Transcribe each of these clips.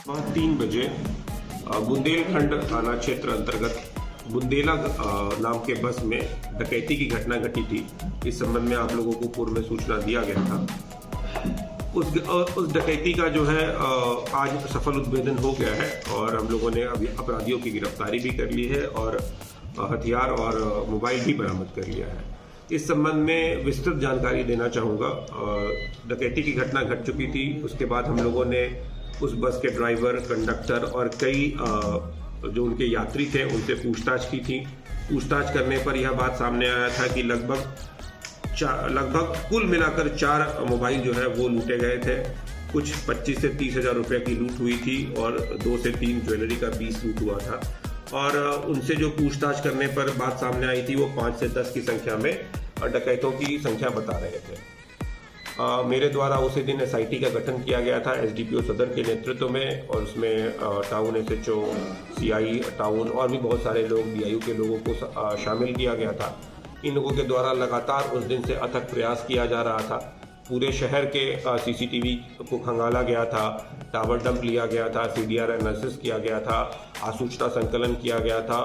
सुबह 3 बजे बुंदेलखंड थाना क्षेत्र अंतर्गत बुंदेला नाम के बस में डकैती की घटना घटी थी। इस संबंध में आप लोगों को पूर्व में सूचना दिया गया था। उस डकैती का जो है आज सफल उद्भेदन हो गया है और हम लोगों ने अभी अपराधियों की गिरफ्तारी भी कर ली है और हथियार और मोबाइल भी बरामद कर लिया है। इस संबंध में विस्तृत जानकारी देना चाहूँगा। डकैती की घटना घट चुकी थी, उसके बाद हम लोगों ने उस बस के ड्राइवर, कंडक्टर और कई जो उनके यात्री थे उनसे पूछताछ की थी। पूछताछ करने पर यह बात सामने आया था कि लगभग कुल मिलाकर 4 मोबाइल जो है वो लूटे गए थे। कुछ 25 से 30 हज़ार रुपये की लूट हुई थी और 2 से 3 ज्वेलरी का पीस लूट हुआ था। और उनसे जो पूछताछ करने पर बात सामने आई थी वो 5 से 10 की संख्या में डकैतों की संख्या बता रहे थे। मेरे द्वारा उसी दिन SIT का गठन किया गया था SDPO सदर के नेतृत्व में और उसमें टाउन SHO, CI टाउन और भी बहुत सारे लोग BIU के लोगों को शामिल किया गया था। इन लोगों के द्वारा लगातार उस दिन से अथक प्रयास किया जा रहा था। पूरे शहर के CCTV को खंगाला गया था, टावर डंप लिया गया था, CDR एनालिसिस किया गया था, आसूचना संकलन किया गया था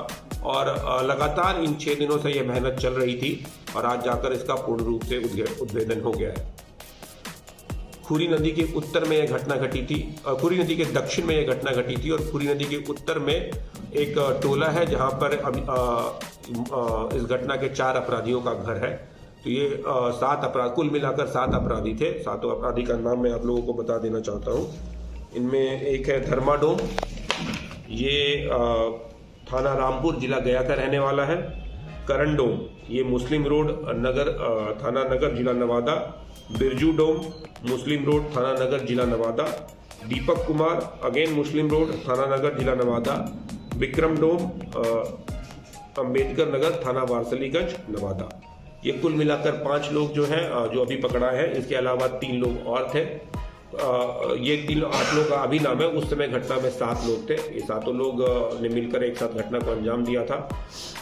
और लगातार इन 6 दिनों से यह मेहनत चल रही थी और आज जाकर इसका पूर्ण रूप से उद्भेदन हो गया है। खुरी नदी के उत्तर में यह घटना घटी थी, खुरी नदी के दक्षिण में यह घटना घटी थी और खुरी नदी के उत्तर में एक टोला है जहां पर इस घटना के 4 अपराधियों का घर है। तो ये 7 अपराध, कुल मिलाकर 7 अपराधी थे। 7 अपराधी का नाम मैं आप लोगों को बता देना चाहता हूँ। इनमें एक है धर्मा डोम, ये थाना रामपुर, जिला गया का रहने वाला है। करण डोम, ये मुस्लिम रोड, नगर, थाना नगर, जिला नवादा। बिरजू डोम, मुस्लिम रोड, थाना नगर, जिला नवादा। दीपक कुमार, अगेन मुस्लिम रोड, थाना नगर, जिला नवादा। विक्रम डोम, अंबेडकर नगर, थाना वारसलीगंज, नवादा। ये कुल मिलाकर 5 लोग जो हैं जो अभी पकड़ा है। इसके अलावा 3 लोग और थे। ये 8 लोग का अभी नाम है। उस समय घटना में 7 लोग थे। ये 7 लोग ने मिलकर एक साथ घटना को अंजाम दिया था।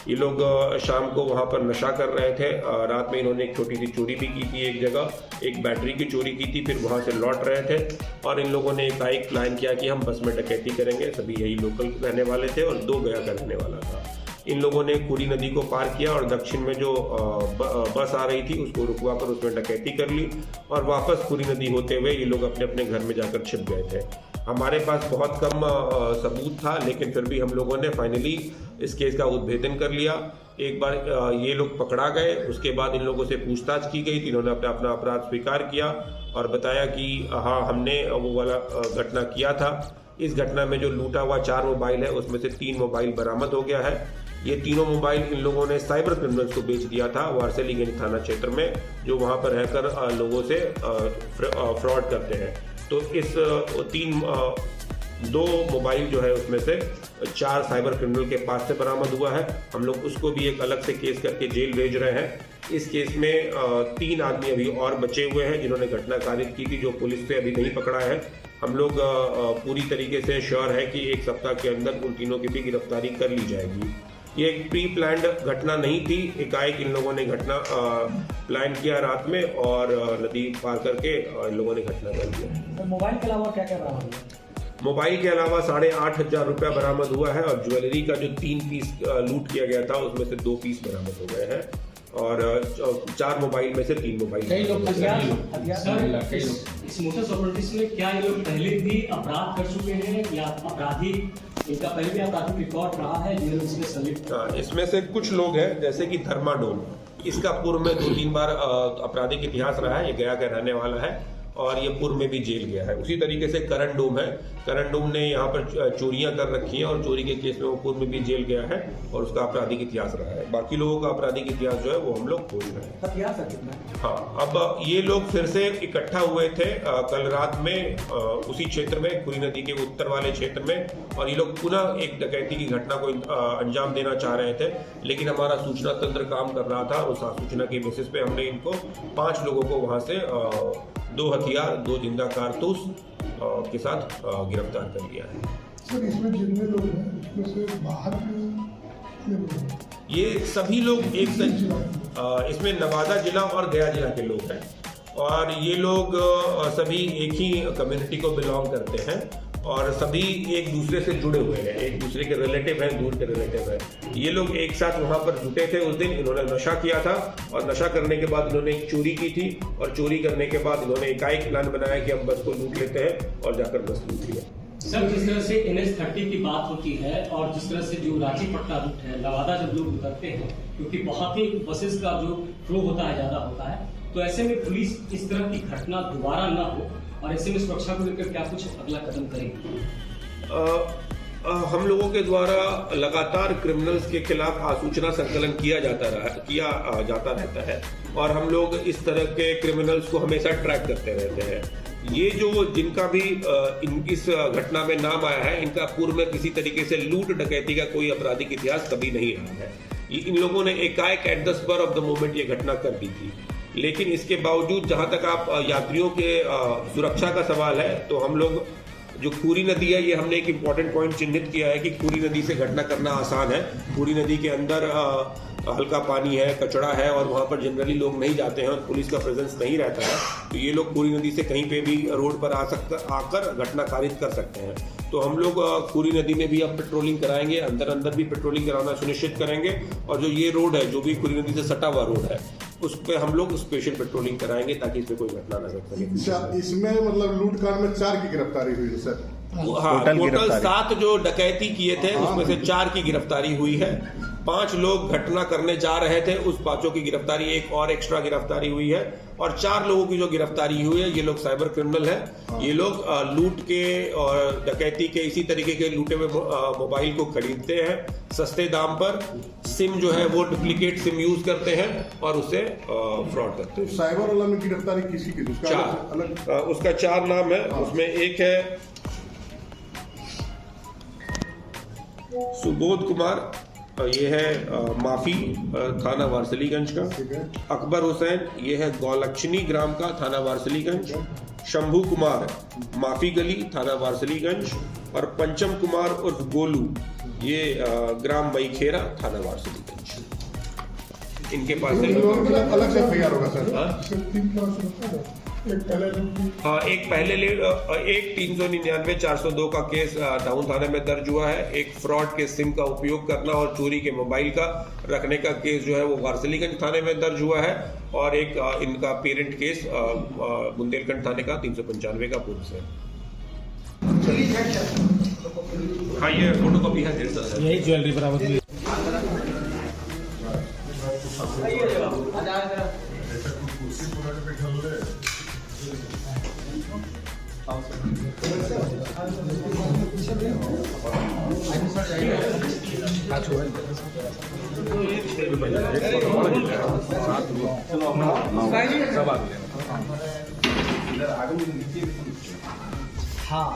ये लोग शाम को वहाँ पर नशा कर रहे थे। रात में इन्होंने एक छोटी सी चोरी भी की थी, एक जगह एक बैटरी की चोरी की थी, फिर वहाँ से लौट रहे थे और इन लोगों ने एकाएक प्लान किया कि हम बस में डकैती करेंगे। सभी यही लोकल रहने वाले थे और 2 गया का रहने वाला था। इन लोगों ने खुरी नदी को पार किया और दक्षिण में जो बस आ रही थी उसको रुकवा कर उसमें डकैती कर ली और वापस खुरी नदी होते हुए ये लोग अपने अपने घर में जाकर छिप गए थे। हमारे पास बहुत कम सबूत था, लेकिन फिर भी हम लोगों ने फाइनली इस केस का उद्भेदन कर लिया। एक बार ये लोग पकड़ा गए, उसके बाद इन लोगों से पूछताछ की गई। इन्होंने अपना अपराध स्वीकार किया और बताया कि हाँ, हमने वो वाला घटना किया था। इस घटना में जो लूटा हुआ 4 मोबाइल है उसमें से 3 मोबाइल बरामद हो गया है। ये तीनों मोबाइल इन लोगों ने साइबर क्रिमिनल्स को बेच दिया था वारसलीगंज थाना क्षेत्र में, जो वहां पर रहकर लोगों से फ्रॉड करते हैं। तो इस 2 मोबाइल जो है उसमें से 4 साइबर क्रिमिनल के पास से बरामद हुआ है। हम लोग उसको भी एक अलग से केस करके जेल भेज रहे हैं। इस केस में 3 आदमी अभी और बचे हुए हैं जिन्होंने घटना कारित की थी, जो पुलिस से अभी नहीं पकड़ा है। हम लोग पूरी तरीके से श्योर है कि 1 सप्ताह के अंदर उन तीनों की भी गिरफ्तारी कर ली जाएगी। ये एक प्री प्लान्ड घटना नहीं थी, एकाएक इन लोगों ने घटना प्लान किया रात में और नदी पार करके इन लोगों ने घटना कर दिया। तो मोबाइल के अलावा क्या क्या बरामद हुआ? मोबाइल के अलावा 8,500 रुपया बरामद हुआ है और ज्वेलरी का जो 3 पीस लूट किया गया था उसमें से 2 पीस बरामद हो गए हैं और 4 मोबाइल में से 3 मोबाइल। कई लोग इस मोटर्स ऑपरेटिव्स में क्या ये लोग पहले भी अपराध कर चुके हैं या अपराधी, इनका पहले भी आपराधिक रिकॉर्ड रहा है जिन्होंने इसमें संलिप्त? इसमें से कुछ लोग हैं जैसे कि धर्मा डोम, इसका पूर्व में 2-3 बार आपराधिक इतिहास रहा है। ये गया का रहने वाला है और ये पूर्व में भी जेल गया है। उसी तरीके से करण डोम है। करण डोम ने यहाँ पर चोरियां कर रखी हैं और चोरी के केस में वो पूर्व में भी जेल गया है और उसका आपराधिक इतिहास रहा है। बाकी लोगों का आपराधिक इतिहास जो है वो हम लोग खोज रहे हैं। हथियार सर कितना? हाँ, अब ये लोग फिर से इकट्ठा हुए थे कल रात में उसी क्षेत्र में, खुरी नदी के उत्तर वाले क्षेत्र में, और ये लोग पुनः एक डकैती की घटना को अंजाम देना चाह रहे थे। लेकिन हमारा सूचना तंत्र काम कर रहा था। उस सूचना के बेसिस पे हमने इनको 5 लोगों को वहां से 2 हथियार, 2 जिंदा कारतूस के साथ गिरफ्तार कर लिया है। सर, इसमें जितने लोग हैं उसमें से बाहर के ये सभी लोग एक इसमें नवादा जिला और गया जिला के लोग हैं और ये लोग सभी एक ही कम्युनिटी को बिलोंग करते हैं और सभी एक दूसरे से जुड़े हुए हैं, एक दूसरे के रिलेटिव हैं, दूर के रिलेटिव हैं। ये लोग एक साथ वहां पर जुटे थे उस दिन। इन्होंने नशा किया था और नशा करने के बाद इन्होंने एक चोरी की थी और चोरी करने के बाद इन्होंने एकाएक प्लान बनाया कि हम बस को लूट लेते हैं और जाकर बस लूट लिया। सर, जिस तरह से NH-30 की बात होती है और जिस तरह से जो रांची पटना रूट है, नवादा जब लोग उतरते हैं, क्योंकि बहुत ही बसेस का जो फ्लो होता है ज्यादा होता है, तो ऐसे में पुलिस इस तरह की घटना दोबारा न हो और ऐसे में सुरक्षा को लेकर क्या कुछ अगला कदम करेगी? हम लोगों के द्वारा लगातार क्रिमिनल्स के खिलाफ आसूचना संकलन किया जाता रहता है और हम लोग इस तरह के क्रिमिनल्स को हमेशा ट्रैक करते रहते हैं। ये जो जिनका भी इस घटना में नाम आया है, इनका पूर्व में किसी तरीके से लूट डकैती का कोई आपराधिक इतिहास कभी नहीं रहा है। इन लोगों ने एकाएक at the spur of the moment ये घटना कर दी थी। लेकिन इसके बावजूद जहां तक आप यात्रियों के सुरक्षा का सवाल है, तो हम लोग जो खूरी नदी है, ये हमने एक इम्पॉर्टेंट पॉइंट चिन्हित किया है कि खूरी नदी से घटना करना आसान है। खूरी नदी के अंदर हल्का पानी है, कचड़ा है और वहाँ पर जनरली लोग नहीं जाते हैं और पुलिस का प्रेजेंस नहीं रहता है, तो ये लोग खूरी नदी से कहीं पे भी रोड पर आकर घटना कारित कर सकते हैं। तो हम लोग खूरी नदी में भी अब पेट्रोलिंग कराएंगे, अंदर भी पेट्रोलिंग कराना सुनिश्चित करेंगे और जो ये रोड है, जो भी खूरी नदी से सटा हुआ रोड है, उस पर हम लोग स्पेशल पेट्रोलिंग कराएंगे ताकि इसमें कोई घटना न घट सके। इसमें मतलब लूटकांड में 4 की गिरफ्तारी हुई है सर। हाँ, टोटल 7 जो डकैती किए थे उसमें से 4 की गिरफ्तारी हुई है। 5 लोग घटना करने जा रहे थे, उस 5 की गिरफ्तारी, एक और एक्स्ट्रा गिरफ्तारी हुई है और 4 लोगों की जो गिरफ्तारी हुई है, ये लोग साइबर क्रिमिनल हैं। ये लोग लूट के और डकैती के इसी तरीके के लूटे हुए मोबाइल को खरीदते हैं सस्ते दाम पर, सिम जो है वो डुप्लीकेट सिम यूज करते हैं और उससे फ्रॉड करते हैं। साइबर वाला में गिरफ्तारी किसी की? 4 उसका 4 नाम है। उसमें एक है सुबोध कुमार, ये है माफी, थाना वारसलीगंज का। अकबर हुसैन, ये है गौलक्षणी ग्राम का, थाना वारसलीगंज। शंभू कुमार, माफी गली, थाना वारसलीगंज। और पंचम कुमार उर्फ गोलू, ये ग्राम मईखेरा, थाना वारसलीगंज। इनके पास अलग से एफआईआर होगा सर? हाँ, एक 399 402 का केस टाउन थाने में दर्ज हुआ है। एक फ्रॉड के सिम का उपयोग करना और चोरी के मोबाइल का रखने का केस जो है वो वारसलीगंज थाने में दर्ज हुआ है और एक इनका पेरेंट केस बुंदेलखंड थाने का 395 का पूर्व से। हाँ, ये फोटोकॉपी है यही ज्वेलरी बराबर हुई। हाँ।